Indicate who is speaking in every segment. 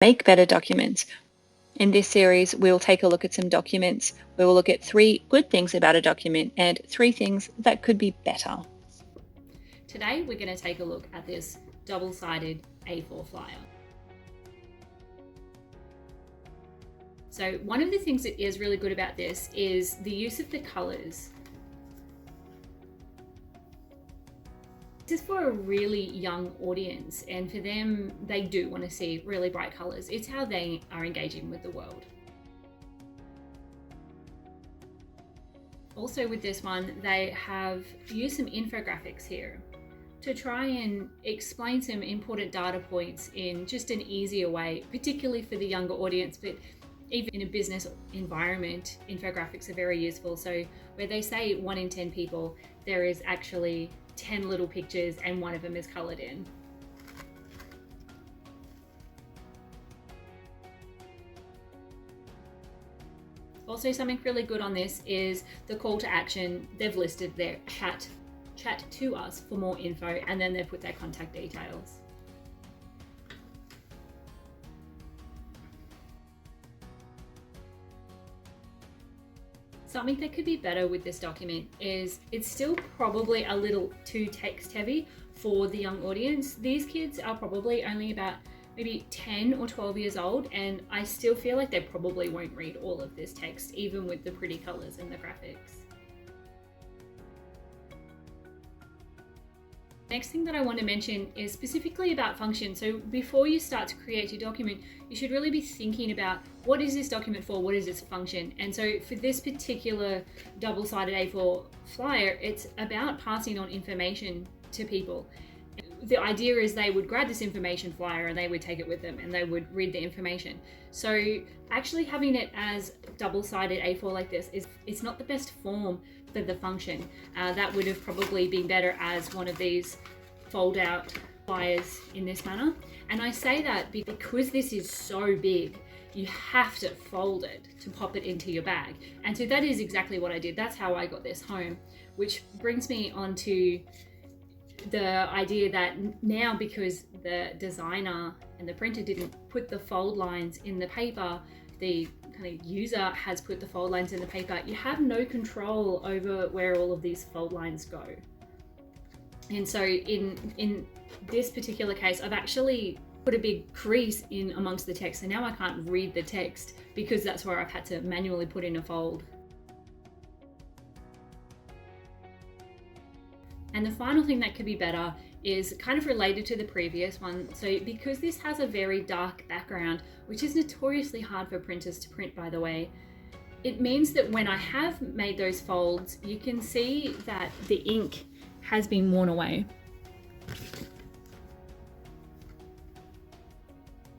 Speaker 1: Make better documents. In this series, we'll take a look at some documents. We will look at 3 good things about a document and 3 things that could be better.
Speaker 2: Today, we're going to take a look at this double-sided A4 flyer. So one of the things that is really good about this is the use of the colors. This is for a really young audience, and for them, they do want to see really bright colors. It's how they are engaging with the world. Also with this one, they have used some infographics here to try and explain some important data points in just an easier way, particularly for the younger audience, but even in a business environment, infographics are very useful. So where they say 1 in 10 people, there is actually 10 little pictures and one of them is colored in. Also, something really good on this is the call to action. They've listed their chat to us for more info, and then they've put their contact details. Something that could be better with this document is it's still probably a little too text heavy for the young audience. These kids are probably only about maybe 10 or 12 years old, and I still feel like they probably won't read all of this text, even with the pretty colors and the graphics. Next thing that I want to mention is specifically about function. So before you start to create your document, you should really be thinking about what is this document for, what is its function. And so for this particular double-sided A4 flyer, it's about passing on information to people. The idea is they would grab this information flyer and they would take it with them and they would read the information. So actually having it as double-sided A4 like this it's not the best form for the function. That would have probably been better as one of these fold-out flyers in this manner. And I say that because this is so big, you have to fold it to pop it into your bag. And so that is exactly what I did. That's how I got this home, which brings me on to the idea that now, because the designer and the printer didn't put the fold lines in the paper, the kind of user has put the fold lines in the paper, you have no control over where all of these fold lines go. And so in this particular case, I've actually put a big crease in amongst the text, and now I can't read the text because that's where I've had to manually put in a fold. And the final thing that could be better is kind of related to the previous one. So because this has a very dark background, which is notoriously hard for printers to print, by the way, it means that when I have made those folds, you can see that the ink has been worn away.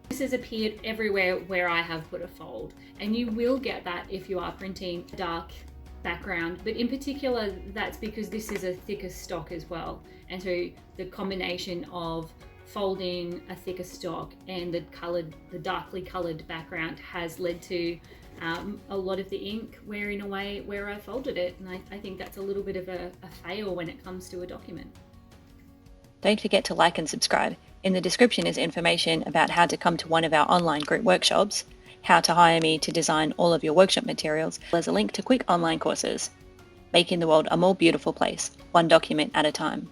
Speaker 2: This has appeared everywhere where I have put a fold, and you will get that if you are printing dark background, but in particular that's because this is a thicker stock as well, and so the combination of folding a thicker stock and the darkly colored background has led to a lot of the ink wearing away where I folded it, and I think that's a little bit of a fail when it comes to a document.
Speaker 1: Don't forget to like and subscribe. In the description is information about how to come to one of our online group workshops, how to hire me to design all of your workshop materials, as well as a link to quick online courses. Making the world a more beautiful place, one document at a time.